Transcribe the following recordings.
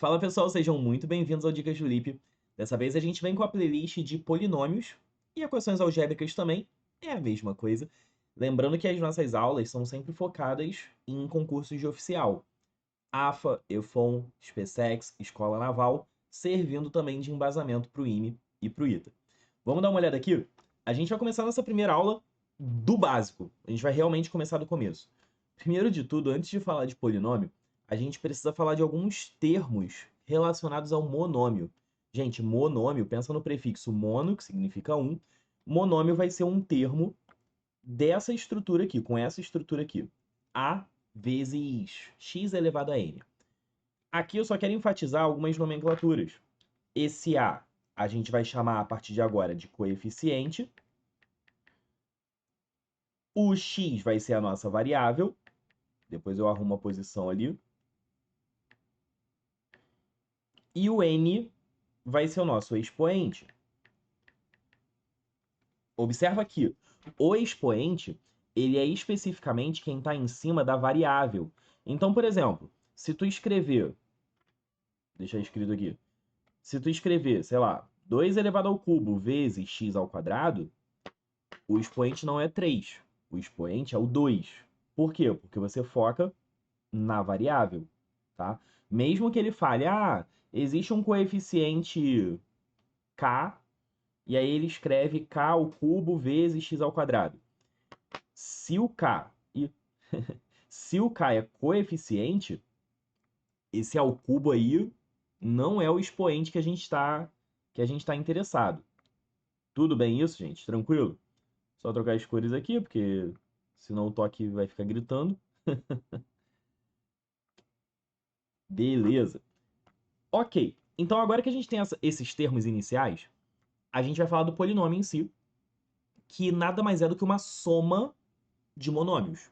Fala pessoal, sejam muito bem-vindos ao Dicas do Lipe. Dessa vez a gente vem com a playlist de polinômios e equações algébricas também, é a mesma coisa. Lembrando que as nossas aulas são sempre focadas em concursos de oficial. AFA, EFON, SpaceX, Escola Naval, servindo também de embasamento para o IME e para o ITA. Vamos dar uma olhada aqui? A gente vai começar nossa primeira aula do básico. A gente vai realmente começar do começo. Primeiro de tudo, antes de falar de polinômio, a gente precisa falar de alguns termos relacionados ao monômio. Gente, monômio, pensa no prefixo mono, que significa um. Monômio vai ser um termo dessa estrutura aqui, com essa estrutura aqui. A vezes x elevado a n. Aqui eu só quero enfatizar algumas nomenclaturas. Esse a gente vai chamar a partir de agora de coeficiente. O x vai ser a nossa variável. Depois eu arrumo a posição ali. E o n vai ser o nosso expoente. Observa aqui, o expoente, ele é especificamente quem está em cima da variável. Então, por exemplo, se tu escrever, deixa escrito aqui, se tu escrever, sei lá, 2 elevado ao cubo vezes x ao quadrado, o expoente não é 3, o expoente é o 2. Por quê? Porque você foca na variável, tá? Mesmo que ele fale, existe um coeficiente k, e aí ele escreve k ao cubo vezes x ao quadrado. Se o k, se o k é coeficiente, esse ao cubo aí não é o expoente que a gente está interessado. Tudo bem isso, gente? Tranquilo? Só trocar as cores aqui, porque senão o toque vai ficar gritando. Beleza. Ok. Então agora que a gente tem esses termos iniciais, a gente vai falar do polinômio em si, que nada mais é do que uma soma de monômios.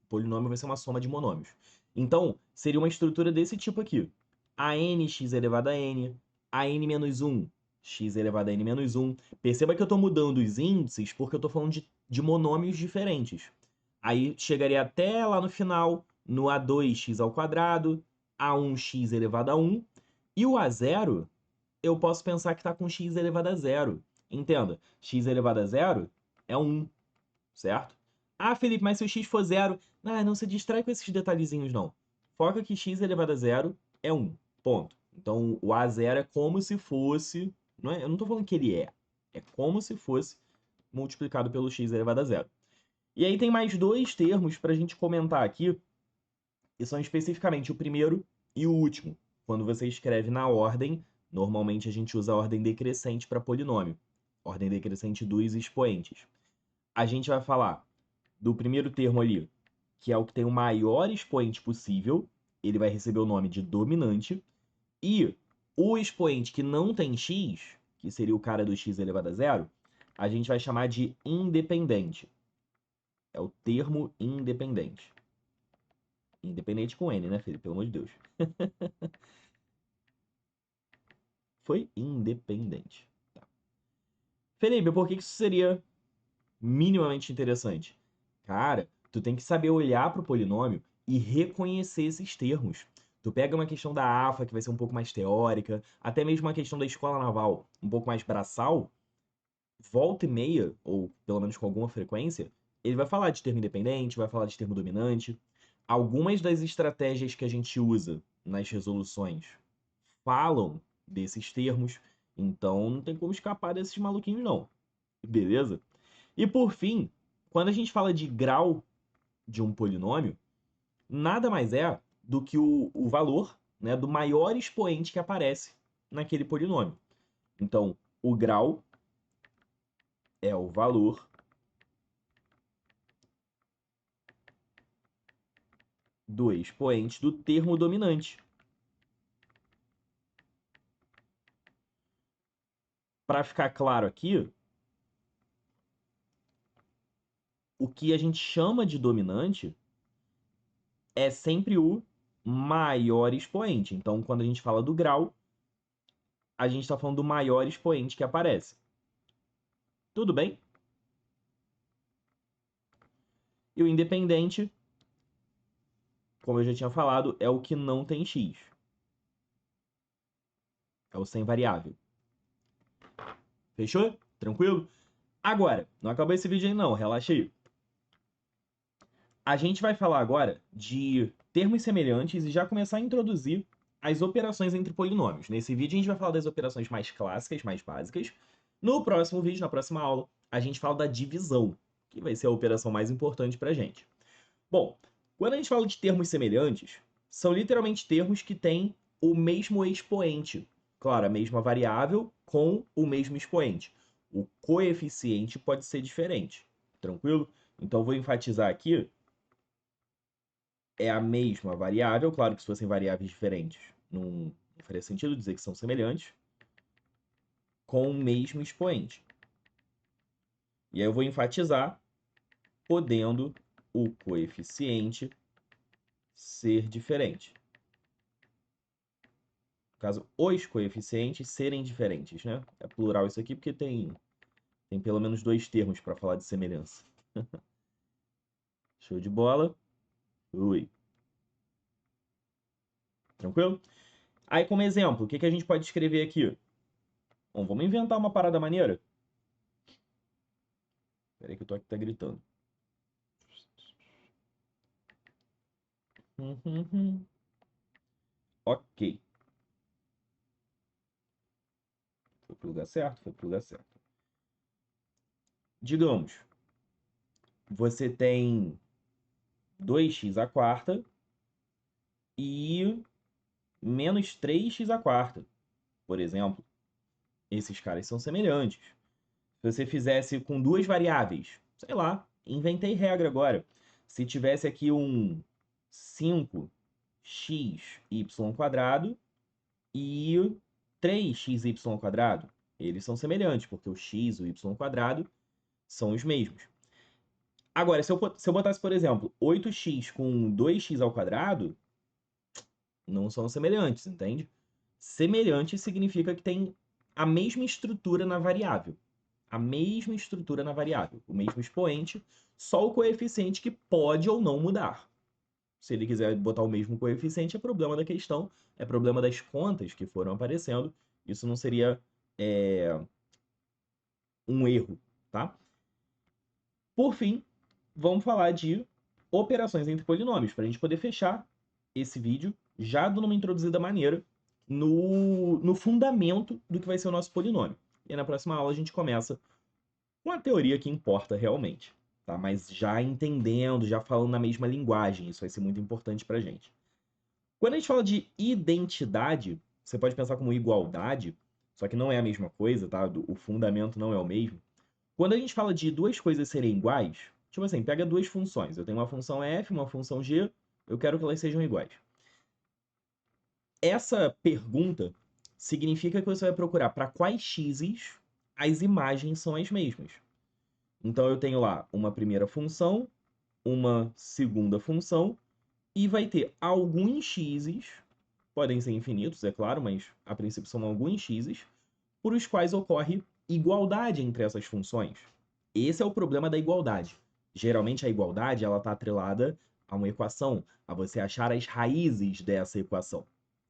O polinômio vai ser uma soma de monômios. Então, seria uma estrutura desse tipo aqui. A n x elevado a n, a n menos 1, x elevado a n menos 1. Perceba que eu estou mudando os índices porque eu estou falando de monômios diferentes. Aí chegaria até lá no final, no a2x ao quadrado, a1x elevado a 1. E o a0, eu posso pensar que está com x elevado a 0. Entenda, x elevado a 0 é 1, certo? Ah, Felipe, mas se o x for 0... não se distrai com esses detalhezinhos, não. Foca que x elevado a 0 é 1, ponto. Então, o a0 é como se fosse... eu não estou falando que ele é. É como se fosse multiplicado pelo x elevado a 0. E aí tem mais dois termos para a gente comentar aqui, que são especificamente o primeiro e o último. Quando você escreve na ordem, normalmente a gente usa a ordem decrescente para polinômio. Ordem decrescente dos expoentes. A gente vai falar do primeiro termo ali, que é o que tem o maior expoente possível, ele vai receber o nome de dominante, e o expoente que não tem x, que seria o cara do x elevado a 0, a gente vai chamar de independente. É o termo independente. Independente com N, né, Felipe? Pelo amor de Deus. Foi independente. Tá. Felipe, por que isso seria minimamente interessante? Cara, tu tem que saber olhar para o polinômio e reconhecer esses termos. Tu pega uma questão da AFA, que vai ser um pouco mais teórica, até mesmo uma questão da escola naval, um pouco mais braçal, volta e meia, ou pelo menos com alguma frequência, ele vai falar de termo independente, vai falar de termo dominante. Algumas das estratégias que a gente usa nas resoluções falam desses termos, então não tem como escapar desses maluquinhos, não. Beleza? E por fim, quando a gente fala de grau de um polinômio, nada mais é do que o valor, né, do maior expoente que aparece naquele polinômio. Então, o grau é o valor do expoente do termo dominante. Para ficar claro aqui, o que a gente chama de dominante é sempre o maior expoente. Então, quando a gente fala do grau, a gente está falando do maior expoente que aparece. Tudo bem? E o independente, como eu já tinha falado, é o que não tem x. É o sem variável. Fechou? Tranquilo? Agora, não acabou esse vídeo aí não, relaxa aí. A gente vai falar agora de termos semelhantes e já começar a introduzir as operações entre polinômios. Nesse vídeo a gente vai falar das operações mais clássicas, mais básicas. No próximo vídeo, na próxima aula, a gente fala da divisão, que vai ser a operação mais importante pra gente. Bom, quando a gente fala de termos semelhantes, são literalmente termos que têm o mesmo expoente. Claro, a mesma variável com o mesmo expoente. O coeficiente pode ser diferente. Tranquilo? Então, vou enfatizar aqui, é a mesma variável. Claro que se fossem variáveis diferentes, não faria sentido dizer que são semelhantes. Com o mesmo expoente. E aí eu vou enfatizar, podendo o coeficiente ser diferente. No caso, os coeficientes serem diferentes, né? É plural isso aqui porque tem pelo menos dois termos para falar de semelhança. Show de bola. Ui. Tranquilo? Aí, como exemplo, o que a gente pode escrever aqui? Bom, vamos inventar uma parada maneira. Espera aí que o Toque tá gritando. Ok. Foi pro lugar certo? Foi pro lugar certo. Digamos, você tem 2x à quarta e menos 3x à quarta, por exemplo. Esses caras são semelhantes. Se você fizesse com duas variáveis, sei lá, inventei regra agora. Se tivesse aqui um 5xy² e 3xy², eles são semelhantes, porque o x e o y² são os mesmos. Agora, se eu botasse, por exemplo, 8x com 2x², não são semelhantes, entende? Semelhante significa que tem a mesma estrutura na variável. A mesma estrutura na variável, o mesmo expoente, só o coeficiente que pode ou não mudar. Se ele quiser botar o mesmo coeficiente, é problema da questão, é problema das contas que foram aparecendo. Isso não seria um erro, tá? Por fim, vamos falar de operações entre polinômios, para a gente poder fechar esse vídeo já dando uma introduzida maneira no fundamento do que vai ser o nosso polinômio. E aí, na próxima aula a gente começa com a teoria que importa realmente, tá? Mas já entendendo, já falando na mesma linguagem, isso vai ser muito importante pra gente. Quando a gente fala de identidade, você pode pensar como igualdade, só que não é a mesma coisa, tá? O fundamento não é o mesmo. Quando a gente fala de duas coisas serem iguais, tipo assim, pega duas funções. Eu tenho uma função f, uma função g, eu quero que elas sejam iguais. Essa pergunta significa que você vai procurar para quais x's as imagens são as mesmas. Então eu tenho lá uma primeira função, uma segunda função, e vai ter alguns x's, podem ser infinitos, é claro, mas a princípio são alguns x's, por os quais ocorre igualdade entre essas funções. Esse é o problema da igualdade. Geralmente a igualdade ela está atrelada a uma equação, a você achar as raízes dessa equação.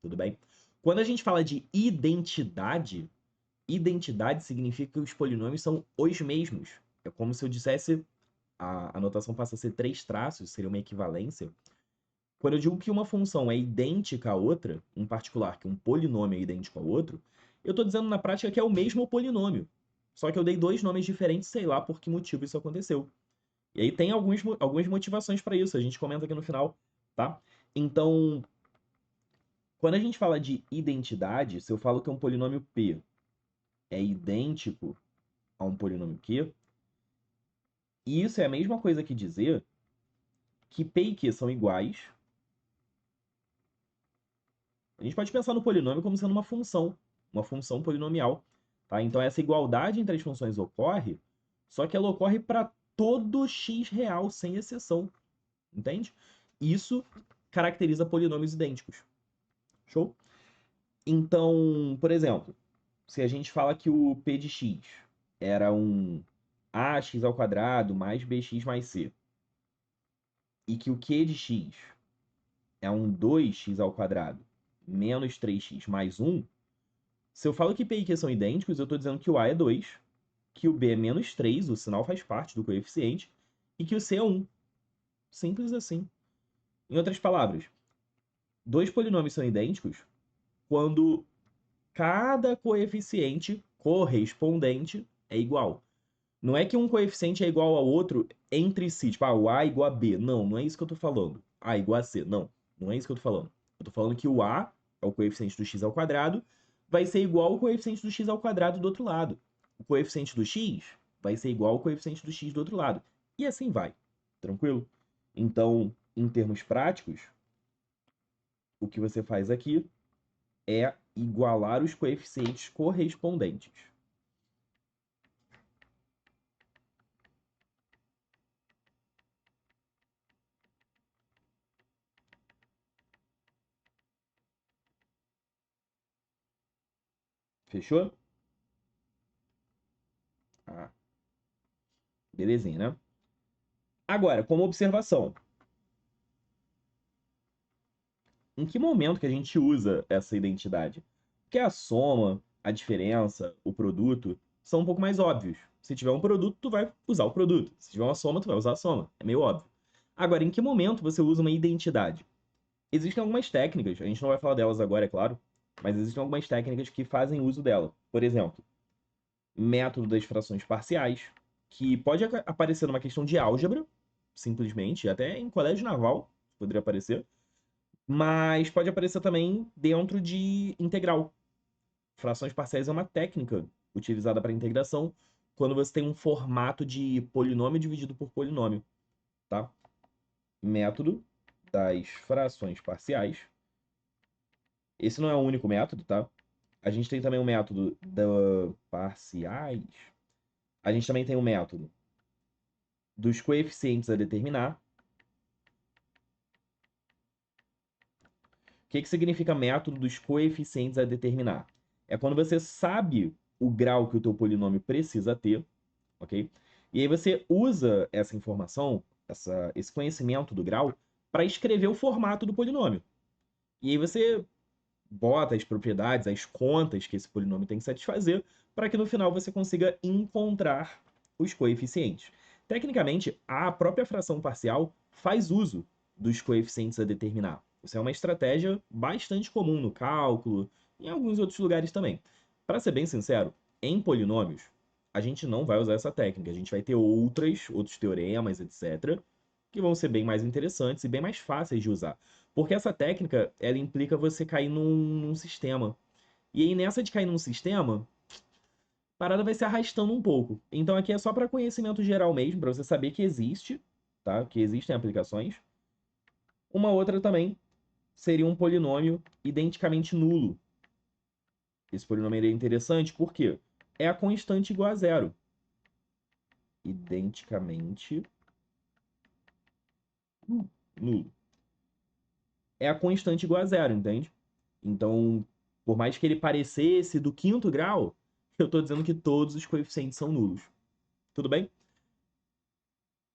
Tudo bem? Quando a gente fala de identidade, identidade significa que os polinômios são os mesmos. É como se eu dissesse, a notação passa a ser 3 traços, seria uma equivalência. Quando eu digo que uma função é idêntica à outra, em particular que um polinômio é idêntico ao outro, eu estou dizendo na prática que é o mesmo polinômio. Só que eu dei dois nomes diferentes, sei lá por que motivo isso aconteceu. E aí tem algumas motivações para isso, a gente comenta aqui no final, tá? Então, quando a gente fala de identidade, se eu falo que um polinômio P é idêntico a um polinômio Q, isso é a mesma coisa que dizer que P e Q são iguais. A gente pode pensar no polinômio como sendo uma função polinomial, tá? Então essa igualdade entre as funções ocorre, só que ela ocorre para todo x real, sem exceção, entende? Isso caracteriza polinômios idênticos. Show? Então, por exemplo, se a gente fala que o p de x era um ax² mais bx mais c, e que o q de x é um 2x² menos 3x mais 1, Se eu falo que P e Q são idênticos, eu estou dizendo que o A é 2, que o B é menos 3, o sinal faz parte do coeficiente, e que o C é 1. Simples assim. Em outras palavras, dois polinômios são idênticos quando cada coeficiente correspondente é igual. Não é que um coeficiente é igual ao outro entre si, tipo, o A é igual a B. Não, não é isso que eu tô falando. A é igual a C. Não, não é isso que eu tô falando. Eu tô falando que o A é o coeficiente do x ao quadrado, vai ser igual ao coeficiente do x ao quadrado do outro lado. O coeficiente do x vai ser igual ao coeficiente do x do outro lado. E assim vai. Tranquilo? Então, em termos práticos, o que você faz aqui é igualar os coeficientes correspondentes. Fechou? Ah, belezinha, né? Agora, como observação, em que momento que a gente usa essa identidade? Porque a soma, a diferença, o produto são um pouco mais óbvios. Se tiver um produto, tu vai usar o produto. Se tiver uma soma, tu vai usar a soma. É meio óbvio. Agora, em que momento você usa uma identidade? Existem algumas técnicas, a gente não vai falar delas agora, é claro, mas existem algumas técnicas que fazem uso dela. Por exemplo, método das frações parciais, que pode aparecer numa questão de álgebra, simplesmente, até em colégio naval poderia aparecer, mas pode aparecer também dentro de integral. Frações parciais é uma técnica utilizada para integração quando você tem um formato de polinômio dividido por polinômio, tá? Método das frações parciais. Esse não é o único método, tá? A gente tem também o método da parciais. A gente também tem o método dos coeficientes a determinar. O que que significa método dos coeficientes a determinar? É quando você sabe o grau que o teu polinômio precisa ter, ok? E aí você usa essa informação, esse conhecimento do grau, para escrever o formato do polinômio. E aí você bota as propriedades, as contas que esse polinômio tem que satisfazer, para que no final você consiga encontrar os coeficientes. Tecnicamente, a própria fração parcial faz uso dos coeficientes a determinar. Isso é uma estratégia bastante comum no cálculo e em alguns outros lugares também. Para ser bem sincero, em polinômios, a gente não vai usar essa técnica. A gente vai ter outros teoremas, etc., que vão ser bem mais interessantes e bem mais fáceis de usar. Porque essa técnica, ela implica você cair num sistema. E aí, nessa de cair num sistema, a parada vai se arrastando um pouco. Então, aqui é só para conhecimento geral mesmo, para você saber que existe, tá? Que existem aplicações. Uma outra também seria um polinômio identicamente nulo. Esse polinômio é interessante porque é a constante igual a zero. Identicamente nulo. É a constante igual a zero, entende? Então, por mais que ele parecesse do quinto grau, eu estou dizendo que todos os coeficientes são nulos. Tudo bem?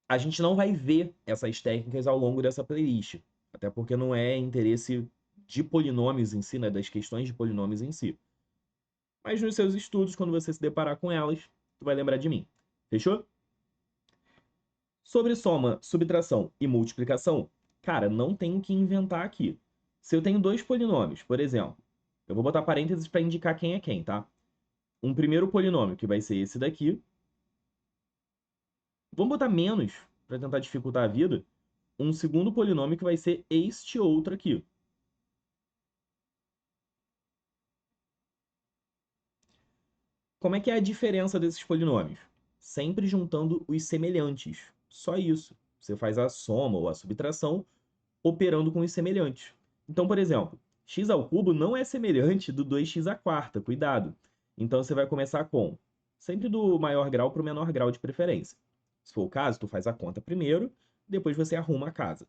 A gente não vai ver essas técnicas ao longo dessa playlist, até porque não é interesse de polinômios em si, né, das questões de polinômios em si. Mas nos seus estudos, quando você se deparar com elas, tu vai lembrar de mim. Fechou? Sobre soma, subtração e multiplicação, cara, não tenho o que inventar aqui. Se eu tenho dois polinômios, por exemplo, eu vou botar parênteses para indicar quem é quem, tá? Um primeiro polinômio, que vai ser esse daqui. Vamos botar menos, para tentar dificultar a vida. Um segundo polinômio, que vai ser este outro aqui. Como é que é a diferença desses polinômios? Sempre juntando os semelhantes. Só isso. Você faz a soma ou a subtração operando com os semelhantes. Então, por exemplo, x ao cubo não é semelhante do 2x à quarta, cuidado. Então, você vai começar com sempre do maior grau para o menor grau de preferência. Se for o caso, tu faz a conta primeiro, depois você arruma a casa.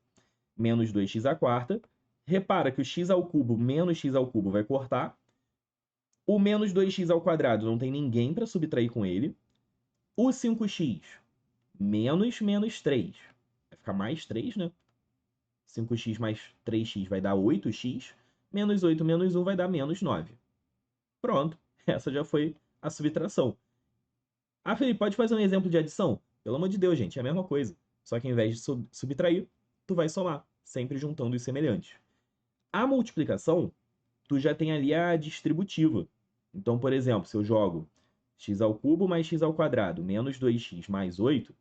Menos 2x à quarta. Repara que o x ao cubo menos x ao cubo vai cortar. O menos 2x ao quadrado não tem ninguém para subtrair com ele. O 5x menos 3. Vai ficar mais 3, né? 5x mais 3x vai dar 8x. Menos 8 menos 1 vai dar menos 9. Pronto, essa já foi a subtração. Ah, Felipe, pode fazer um exemplo de adição? Pelo amor de Deus, gente, é a mesma coisa. Só que ao invés de subtrair, tu vai somar, sempre juntando os semelhantes. A multiplicação, tu já tem ali a distributiva. Então, por exemplo, se eu jogo x ao cubo mais x ao quadrado menos 2x mais 8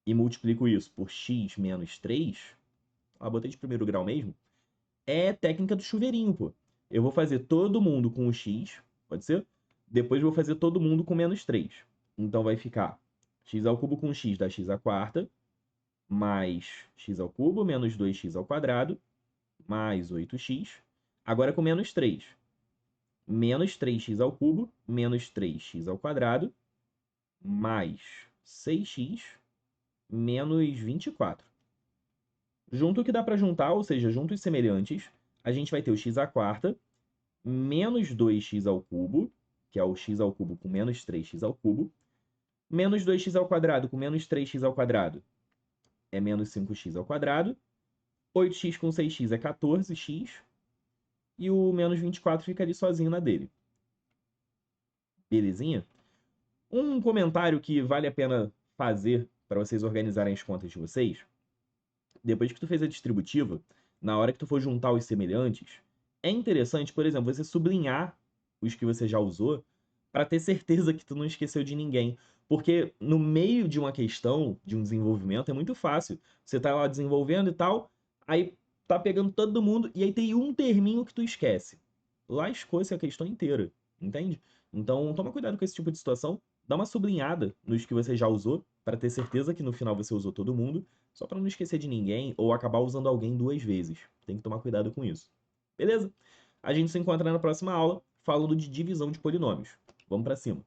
e multiplico isso por x menos 3, botei de primeiro grau mesmo, é técnica do chuveirinho, pô. Eu vou fazer todo mundo com o x, pode ser? Depois vou fazer todo mundo com menos 3. Então vai ficar x ao cubo com x dá x à quarta, mais x ao cubo menos 2x ao quadrado, mais 8x. Agora com menos 3. Menos 3x ao cubo, menos 3x ao quadrado, mais 6x, menos 24. Junto o que dá para juntar, ou seja, junto os semelhantes, a gente vai ter o x à quarta, menos 2x ao cubo, que é o x ao cubo com menos 3x ao cubo, menos 2x ao quadrado com menos 3x ao quadrado é menos 5x ao quadrado, 8x com 6x é 14x, e o menos 24 fica ali sozinho na dele. Belezinha? Um comentário que vale a pena fazer para vocês organizarem as contas de vocês, depois que tu fez a distributiva, na hora que tu for juntar os semelhantes, é interessante, por exemplo, você sublinhar os que você já usou para ter certeza que tu não esqueceu de ninguém. Porque no meio de uma questão, de um desenvolvimento, é muito fácil. Você tá lá desenvolvendo e tal, aí tá pegando todo mundo e aí tem um terminho que tu esquece. Lascou-se a questão inteira, entende? Então, toma cuidado com esse tipo de situação. Dá uma sublinhada nos que você já usou, para ter certeza que no final você usou todo mundo, só para não esquecer de ninguém ou acabar usando alguém duas vezes. Tem que tomar cuidado com isso. Beleza? A gente se encontra na próxima aula falando de divisão de polinômios. Vamos para cima.